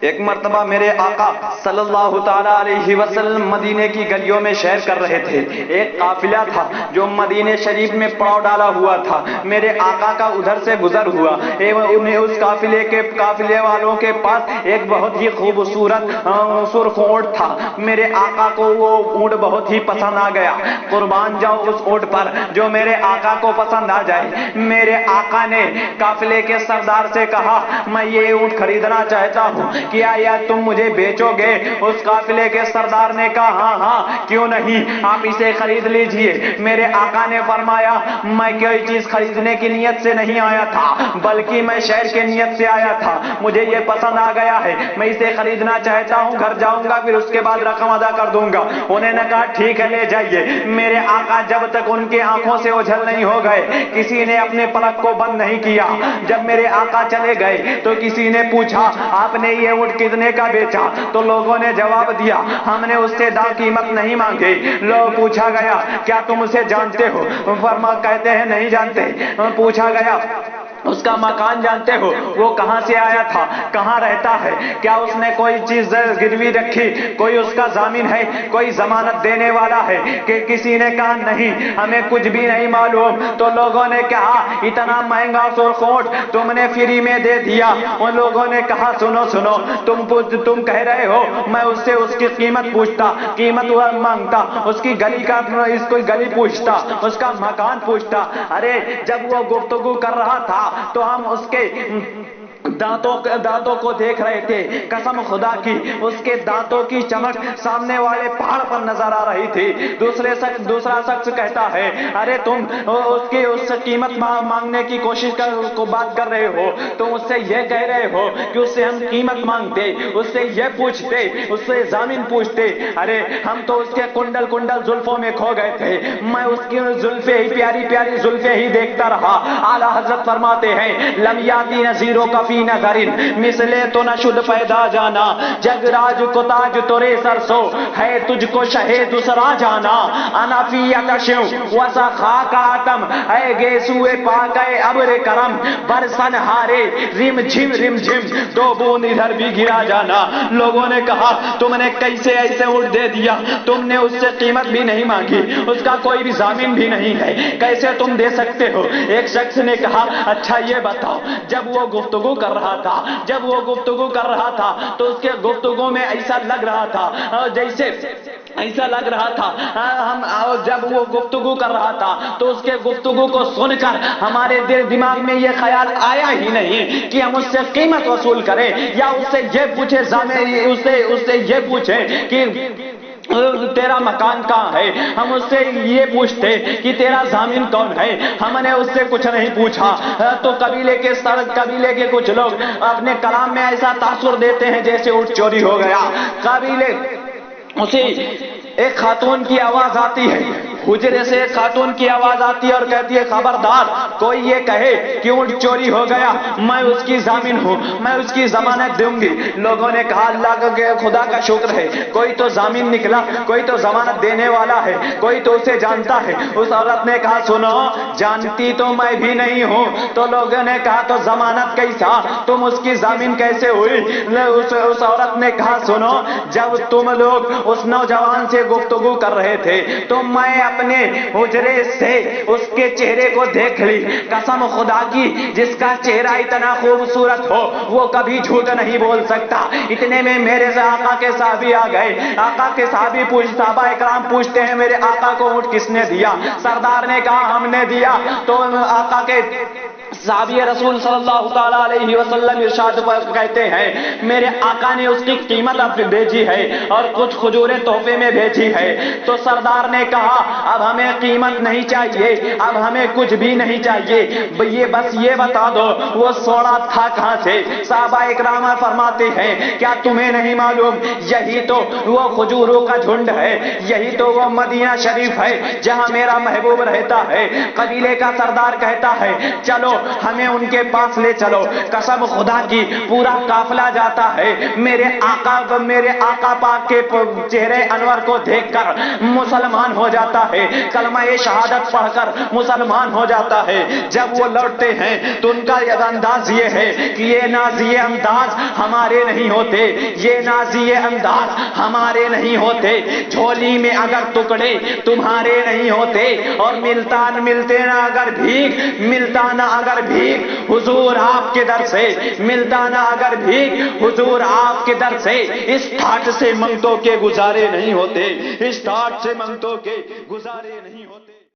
ایک مرتبہ میرے آقا صلی اللہ تعالیٰ علیہ وسلم مدینے کی گلیوں میں سیر کر رہے تھے۔ ایک قافلہ تھا جو مدینے شریف میں پڑاؤ ڈالا ہوا تھا۔ میرے آقا کا ادھر سے گزر ہوا، انہیں اس قافلے والوں کے پاس ایک بہت ہی خوبصورت سرخ اونٹ تھا۔ میرے آقا کو وہ اونٹ بہت ہی پسند آ گیا۔ قربان جاؤ اس اونٹ پر جو میرے آقا کو پسند آ جائے۔ میرے آقا نے قافلے کے سردار سے کہا میں یہ اونٹ خریدنا چاہتا ہوں، کیا یا تم مجھے بیچو گے؟ اس قافلے کے سردار نے کہا ہاں کیوں نہیں، آپ اسے خرید لیجئے۔ میرے آقا نے فرمایا میں کوئی چیز خریدنے کی نیت سے نہیں آیا تھا، بلکہ میں شہر کے نیت سے آیا تھا، مجھے یہ پسند آ گیا ہے، میں اسے خریدنا چاہتا ہوں، گھر جاؤں گا پھر اس کے بعد رقم ادا کر دوں گا۔ انہوں نے کہا ٹھیک ہے لے جائیے۔ میرے آقا جب تک ان کے آنکھوں سے اوجھل نہیں ہو گئے، کسی نے اپنے پلک کو بند نہیں کیا۔ جب میرے آقا چلے گئے تو کسی نے پوچھا آپ نے یہ اونٹ کتنے کا بیچا؟ تو لوگوں نے جواب دیا ہم نے اس سے قیمت نہیں مانگی۔ لوگ پوچھا گیا کیا تم اسے جانتے ہو؟ کہتے ہیں نہیں جانتے۔ پوچھا گیا اس کا مکان جانتے ہو؟ وہ کہاں سے آیا تھا، کہاں رہتا ہے، کیا اس نے کوئی چیز گروی رکھی، کوئی اس کا ضامن ہے، کوئی ضمانت دینے والا ہے؟ کہ کسی نے کہا نہیں ہمیں کچھ بھی نہیں معلوم۔ تو لوگوں نے کہا اتنا مہنگا سرخ اونٹ تم نے فری میں دے دیا۔ ان لوگوں نے کہا سنو سنو، تم کہہ رہے ہو میں اس سے اس کی قیمت پوچھتا، قیمت وہ مانگتا، اس کی گلی کا اس کو گلی پوچھتا، اس کا مکان پوچھتا۔ ارے جب وہ گفتگو کر رہا تھا تو ہم اس کے دانتوں کو دیکھ رہے تھے۔ قسم خدا کی اس کے دانتوں کی چمک سامنے والے پہاڑ پر نظر آ رہی تھی۔ دوسرا شخص کہتا ہے ارے تم اس سے قیمت مانگنے کی کوشش کو بات کر رہے ہو، تم اس سے یہ کہہ رہے ہو کہ اس سے ہم قیمت مانگتے، اس سے یہ پوچھتے، اس سے ضامن پوچھتے۔ ارے ہم تو اس کے کنڈل زلفوں میں کھو گئے تھے، میں اس کی زلفیں ہی پیاری پیاری زلفیں ہی دیکھتا رہا۔ اعلیٰ حضرت فرماتے ہیں لم یاتی نذیروں کا فی نظرن مثلے تو نہ شد پیدا جانا، جگ راج کو تاج تورے سرسو ہے تجھ کو شہ دوسرا جانا، انا فی یکشو وسا خاک آتم اے گیسوے پاک اے ابر کرم برسن ہارے رم جھم دو بوند ادھر بھی گرا جانا۔ لوگوں نے کہا تم نے کیسے ایسے اونٹ دے دیا، تم نے اس سے قیمت بھی نہیں مانگی، اس کا کوئی بھی ضامن بھی نہیں ہے، کیسے تم دے سکتے ہو؟ ایک شخص نے کہا اچھا یہ بتاؤ جب وہ گفتگو کر رہا تھا تو اس کے گفتگو میں ایسا لگ رہا تھا جیسے ایسا لگ رہا تھا جب وہ گفتگو کر رہا تھا تو اس کے گفتگو کو سن کر ہمارے دماغ میں یہ خیال آیا ہی نہیں کہ ہم اس سے قیمت وصول کریں یا اس سے یہ پوچھیں اس سے یہ پوچھیں کہ تیرا مکان کہاں ہے، ہم اس سے یہ پوچھتے کہ تیرا ضامن کون ہے۔ ہم نے اس سے کچھ نہیں پوچھا۔ تو قبیلے کے کچھ لوگ اپنے کلام میں ایسا تاثر دیتے ہیں جیسے اونٹ چوری ہو گیا۔ ایک خاتون کی آواز آتی ہے، حجرے سے ایک خاتون کی آواز آتی ہے اور کہتی ہے خبردار کوئی یہ کہے کہ اونٹ چوری ہو گیا میں اس کی ضامن ہوں، میں اس کی ضمانت دوں گی۔ لوگوں نے کہا اللہ کا خدا کا شکر ہے کوئی تو ضامن نکلا، کوئی تو ضمانت دینے والا ہے، کوئی تو اسے جانتا ہے۔ اس عورت نے کہا سنو جانتی تو میں بھی نہیں ہوں۔ تو لوگوں نے کہا تو ضمانت کیسا، تم اس کی ضامن کیسے ہوئی؟ اس عورت نے کہا سنو جب تم لوگ اس نوجوان سے گفتگو کر رہے تھے تو میں اپنے حجرے سے اس کے چہرے کو دیکھ لی، قسم خدا کی جس کا چہرہ اتنا خوبصورت ہو وہ کبھی جھوٹ نہیں بول سکتا۔ اتنے میں میرے سے آقا کے صحابی آ گئے۔ آقا کے صحابہ اکرام پوچھتے ہیں میرے آقا کو اونٹ کس نے دیا؟ سردار نے کہا ہم نے دیا۔ تو آقا کے صحابی رسول صلی اللہ تعالیٰ علیہ وسلم ارشاد کہتے ہیں میرے آقا نے اس کی قیمت بھیجی ہے اور کچھ کھجوریں تحفے میں بھیجی ہے۔ تو سردار نے کہا اب ہمیں قیمت نہیں چاہیے، اب ہمیں کچھ بھی نہیں چاہیے، بس یہ بتا دو وہ سوڑا تھا کہاں سے؟ صحابہ اکرام فرماتے ہیں کیا تمہیں نہیں معلوم یہی تو وہ کھجوروں کا جھنڈ ہے، یہی تو وہ مدینہ شریف ہے جہاں میرا محبوب رہتا ہے۔ قبیلے کا سردار کہتا ہے چلو ہمیں ان کے پاس لے چلو۔ قسم خدا کی پورا قافلہ جاتا ہے، میرے آقا پاک کے چہرے انور کو دیکھ کر مسلمان ہو جاتا ہے، کلمہ شہادت پڑھ کر مسلمان ہو جاتا ہے۔ جب وہ لوٹتے ہیں تو ان کا انداز یہ ہے کہ یہ نازیہ انداز ہمارے نہیں ہوتے، یہ نازیہ انداز ہمارے نہیں ہوتے، جھولی میں اگر ٹکڑے تمہارے نہیں ہوتے، اور ملتے نہ اگر بھیک حضور آپ کے در سے، ملتا نہ اگر بھیک حضور آپ کے در سے، اس ٹھاٹ سے منگتوں کے گزارے نہیں ہوتے، اس ٹھاٹ سے منگتوں کے گزارے نہیں ہوتے۔